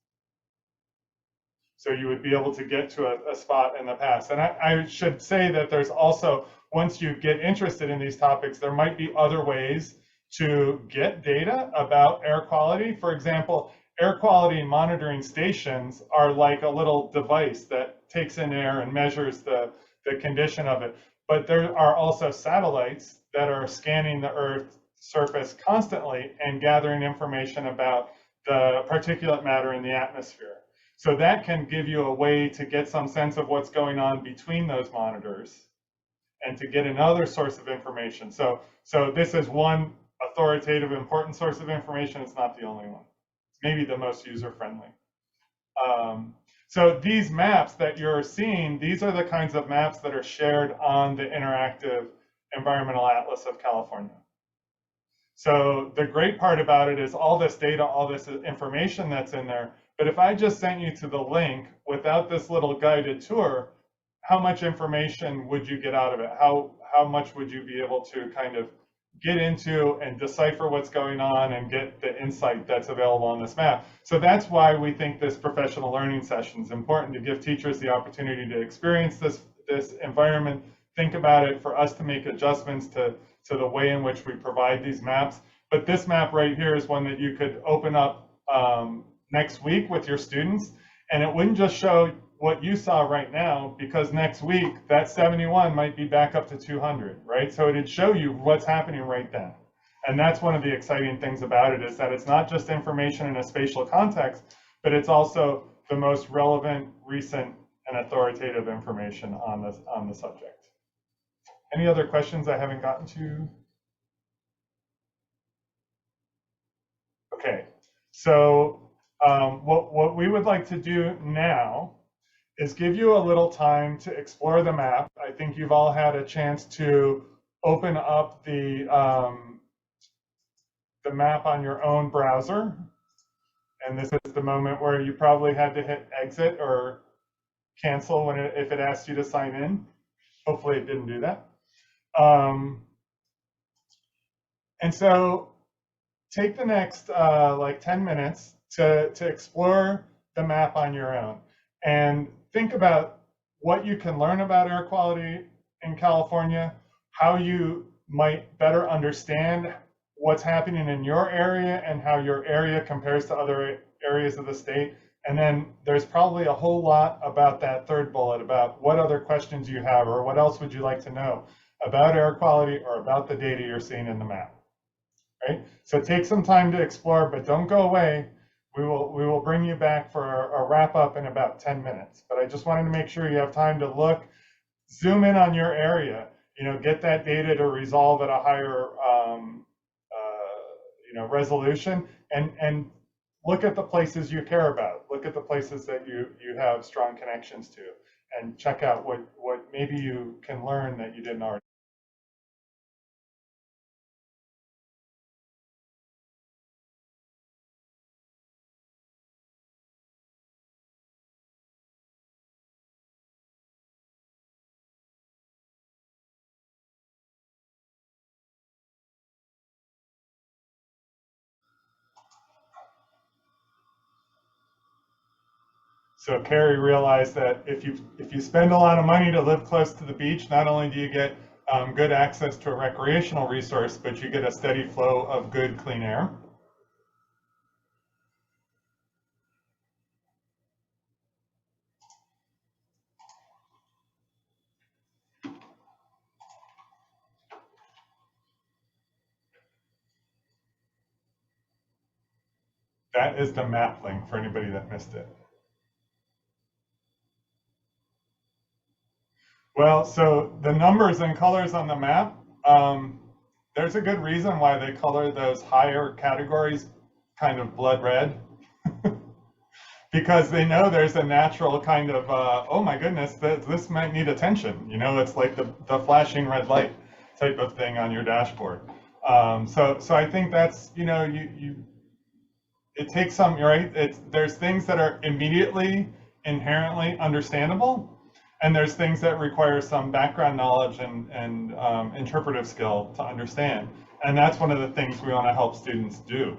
So you would be able to get to a spot in the past. And I should say that there's also, once you get interested in these topics, there might be other ways to get data about air quality. For example, air quality monitoring stations are like a little device that takes in air and measures the condition of it. But there are also satellites that are scanning the Earth surface constantly and gathering information about the particulate matter in the atmosphere. So that can give you a way to get some sense of what's going on between those monitors and to get another source of information. So this is one authoritative, important source of information. It's not the only one. It's maybe the most user-friendly. So these maps that you're seeing, these are the kinds of maps that are shared on the Interactive Environmental Atlas of California. So the great part about it is all this data, all this information that's in there. But if I just sent you to the link without this little guided tour, how much information would you get out of it? How much would you be able to kind of get into and decipher what's going on and get the insight that's available on this map? So that's why we think this professional learning session is important, to give teachers the opportunity to experience this environment, think about it, for us to make adjustments to the way in which we provide these maps. But this map right here is one that you could open up next week with your students, and it wouldn't just show what you saw right now, because next week that 71 might be back up to 200, right? So it'd show you what's happening right then. And that's one of the exciting things about it, is that it's not just information in a spatial context, but it's also the most relevant, recent, and authoritative information on the subject. Any other questions I haven't gotten to? Okay, so what we would like to do now is give you a little time to explore the map. I think you've all had a chance to open up the map on your own browser. And this is the moment where you probably had to hit exit or cancel if it asked you to sign in. Hopefully it didn't do that. And so take the next like 10 minutes to explore the map on your own, and think about what you can learn about air quality in California, how you might better understand what's happening in your area and how your area compares to other areas of the state. And then there's probably a whole lot about that third bullet, about what other questions you have, or what else would you like to know about air quality or about the data you're seeing in the map, right? So take some time to explore, but don't go away. We will bring you back for a wrap up in about 10 minutes. But I just wanted to make sure you have time to look, zoom in on your area, get that data to resolve at a higher resolution, and look at the places you care about. Look at the places that you have strong connections to, and check out what maybe you can learn that you didn't already. So Carrie realized that if you spend a lot of money to live close to the beach, not only do you get good access to a recreational resource, but you get a steady flow of good, clean air. That is the map link for anybody that missed it. Well, so the numbers and colors on the map, there's a good reason why they color those higher categories kind of blood red. Because they know there's a natural kind of, oh my goodness, this might need attention. It's like the flashing red light type of thing on your dashboard. So I think that's, it takes some, right? There's things that are immediately, inherently understandable, and there's things that require some background knowledge and interpretive skill to understand. And that's one of the things we want to help students do.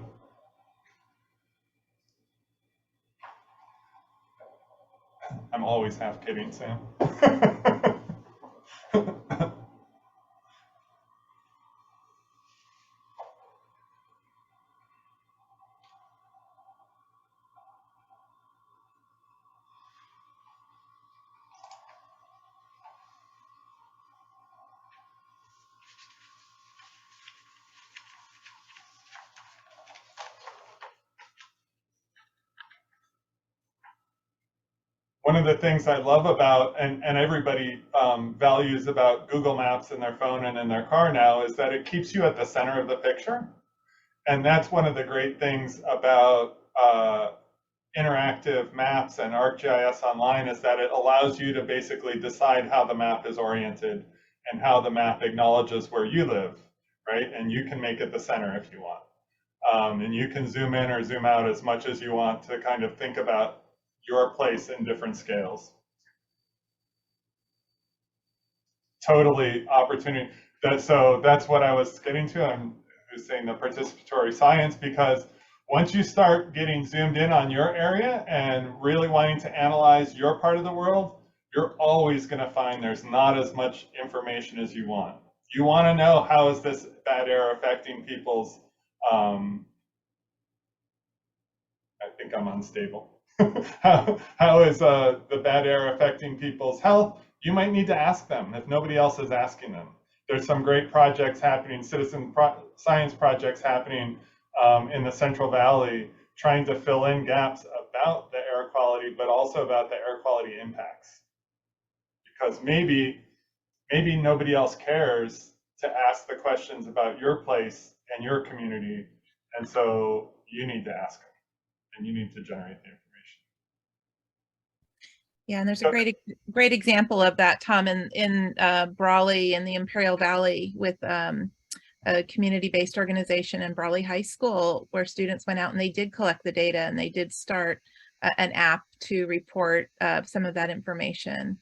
I'm always half kidding, Sam. one of the things I love about, and everybody values about Google Maps in their phone and in their car now, is that it keeps you at the center of the picture. And that's one of the great things about interactive maps and ArcGIS Online, is that it allows you to basically decide how the map is oriented and how the map acknowledges where you live, right? And you can make it the center if you want. And you can zoom in or zoom out as much as you want to kind of think about your place in different scales. Totally opportunity. So that's what I was getting to. I'm saying the participatory science, because once you start getting zoomed in on your area and really wanting to analyze your part of the world, you're always going to find there's not as much information as you want. You want to know, how is this bad air affecting people's, I think I'm unstable. how is the bad air affecting people's health? You might need to ask them if nobody else is asking them. There's some great projects happening, science projects happening in the Central Valley, trying to fill in gaps about the air quality, but also about the air quality impacts. Because maybe nobody else cares to ask the questions about your place and your community, and so you need to ask them, and you need to generate the information. Yeah, and there's a great example of that, Tom, in Brawley in the Imperial Valley, with a community-based organization in Brawley High School, where students went out and they did collect the data, and they did start an app to report some of that information.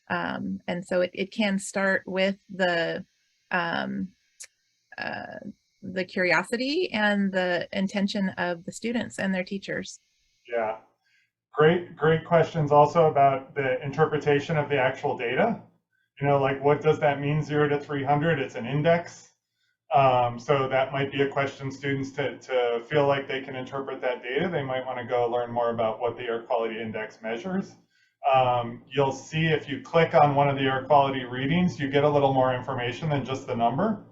And so it can start with the curiosity and the intention of the students and their teachers. Yeah, great questions also about the interpretation of the actual data. You know, like, what does that mean, 0 to 300? It's an index. So that might be a question students to feel like they can interpret that data. They might want to go learn more about what the air quality index measures. You'll see if you click on one of the air quality readings, you get a little more information than just the number.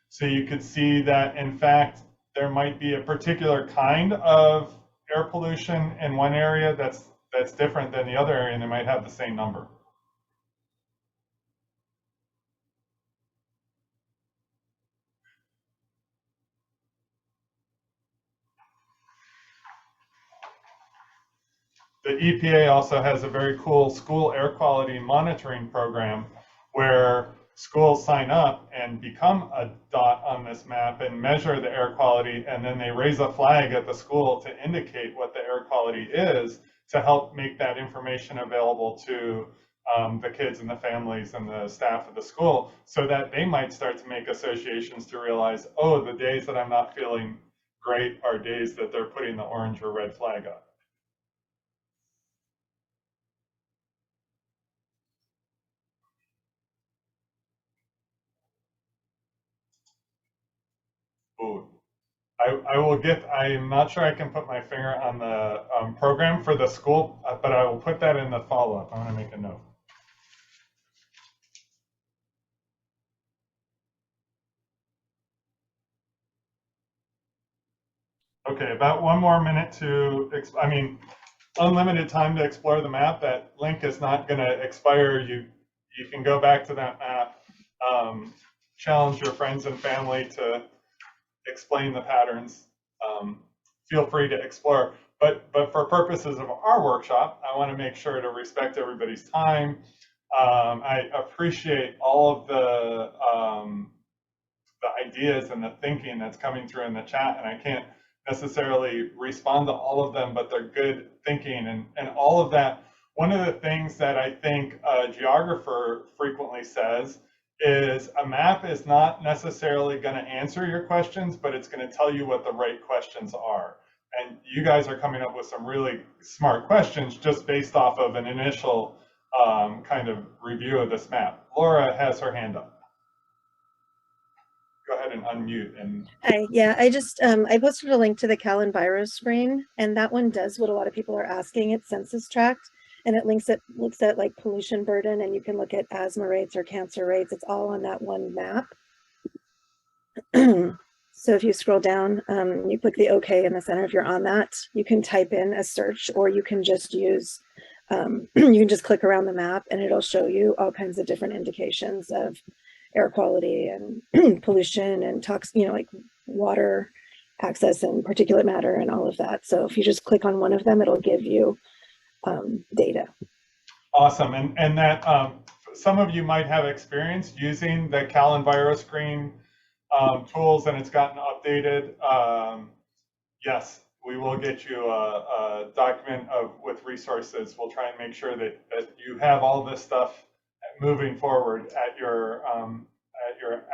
So you could see that, in fact, there might be a particular kind of air pollution in one area that's different than the other area, and they might have the same number. The EPA also has a very cool school air quality monitoring program where schools sign up and become a dot on this map and measure the air quality, and then they raise a flag at the school to indicate what the air quality is, to help make that information available to the kids and the families and the staff of the school, so that they might start to make associations to realize, oh, the days that I'm not feeling great are days that they're putting the orange or red flag up. Ooh. I'm not sure I can put my finger on the program for the school, but I will put that in the follow-up. I want to make a note. Okay, about 1 more minute to, unlimited time to explore the map. That link is not going to expire. You can go back to that map, challenge your friends and family to explain the patterns. Feel free to explore, but for purposes of our workshop, I want to make sure to respect everybody's time. I appreciate all of the ideas and the thinking that's coming through in the chat, and I can't necessarily respond to all of them, but they're good thinking and all of that. One of the things that I think a geographer frequently says is a map is not necessarily going to answer your questions, but it's going to tell you what the right questions are. And you guys are coming up with some really smart questions just based off of an initial kind of review of this map. Laura has her hand up. Go ahead and unmute. And Hi, yeah, I just I posted a link to the Cal Enviro screen, and that one does what a lot of people are asking. It's census tract, and it looks at like pollution burden, and you can look at asthma rates or cancer rates. It's all on that one map. So if you scroll down, you click the OK in the center. If you're on that, you can type in a search, or you can just use You can just click around the map and it'll show you all kinds of different indications of air quality and pollution and like water access and particulate matter and all of that. So if you just click on one of them, it'll give you data. Awesome. And that some of you might have experience using the Cal EnviroScreen tools, and it's gotten updated. Yes, we will get you a document with resources. We'll try and make sure that you have all this stuff moving forward at your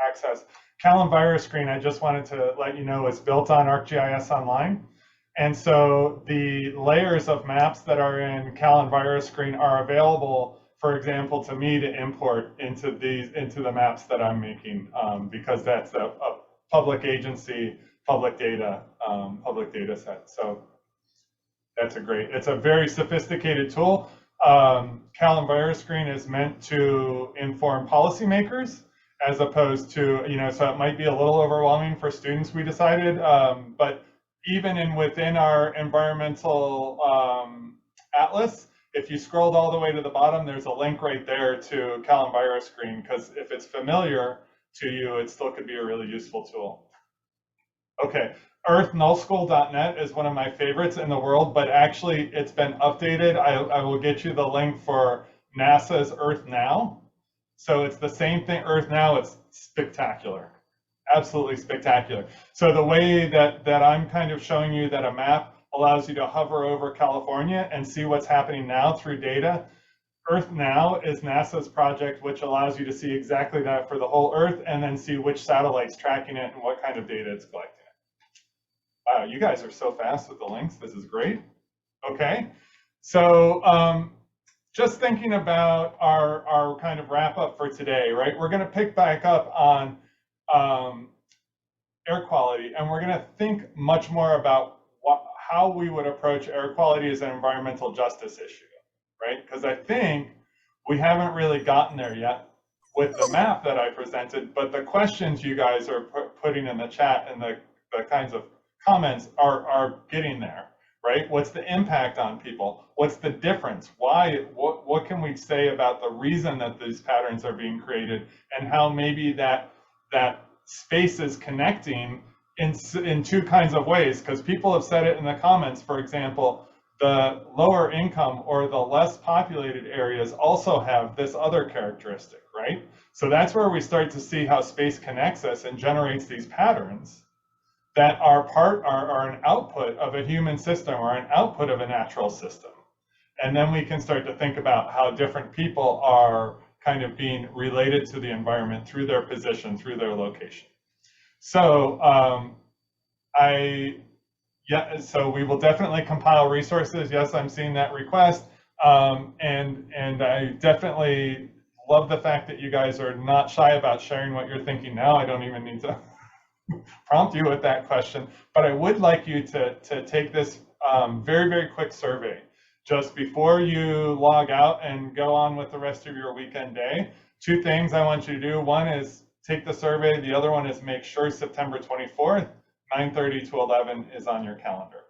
access. Cal EnviroScreen, I just wanted to let you know, is built on ArcGIS Online. And so the layers of maps that are in Cal EnviroScreen are available, for example, to me to import into the maps that I'm making, because that's a public agency, public data set. So it's a very sophisticated tool. Cal EnviroScreen is meant to inform policymakers, as opposed to, so it might be a little overwhelming for students, we decided, but even within our environmental atlas, if you scrolled all the way to the bottom, there's a link right there to Cal EnviroScreen, because if it's familiar to you, it still could be a really useful tool. Okay, earthnullschool.net is one of my favorites in the world, but actually it's been updated. I will get you the link for NASA's Earth Now. So it's the same thing, Earth Now, it's spectacular. Absolutely spectacular. So the way that I'm kind of showing you that a map allows you to hover over California and see what's happening now through data. Earth Now is NASA's project, which allows you to see exactly that for the whole Earth, and then see which satellite's tracking it and what kind of data it's collecting. Wow, you guys are so fast with the links. This is great. Okay, so just thinking about our kind of wrap up for today, right? We're going to pick back up on air quality, and we're going to think much more about how we would approach air quality as an environmental justice issue, right? Because I think we haven't really gotten there yet with the map that I presented, but the questions you guys are putting in the chat and the kinds of comments are getting there, right? What's the impact on people? What's the difference? Why? What can we say about the reason that these patterns are being created, and how maybe that space is connecting in two kinds of ways? Because people have said it in the comments. For example, the lower income or the less populated areas also have this other characteristic, right? So that's where we start to see how space connects us and generates these patterns that are an output of a human system or an output of a natural system. And then we can start to think about how different people are kind of being related to the environment through their position, through their location. So so we will definitely compile resources. Yes, I'm seeing that request. And I definitely love the fact that you guys are not shy about sharing what you're thinking now. I don't even need to prompt you with that question, but I would like you to take this very, very quick survey just before you log out and go on with the rest of your weekend day. Two things I want you to do. One is take the survey. The other one is make sure September 24th, 9:30 to 11 is on your calendar.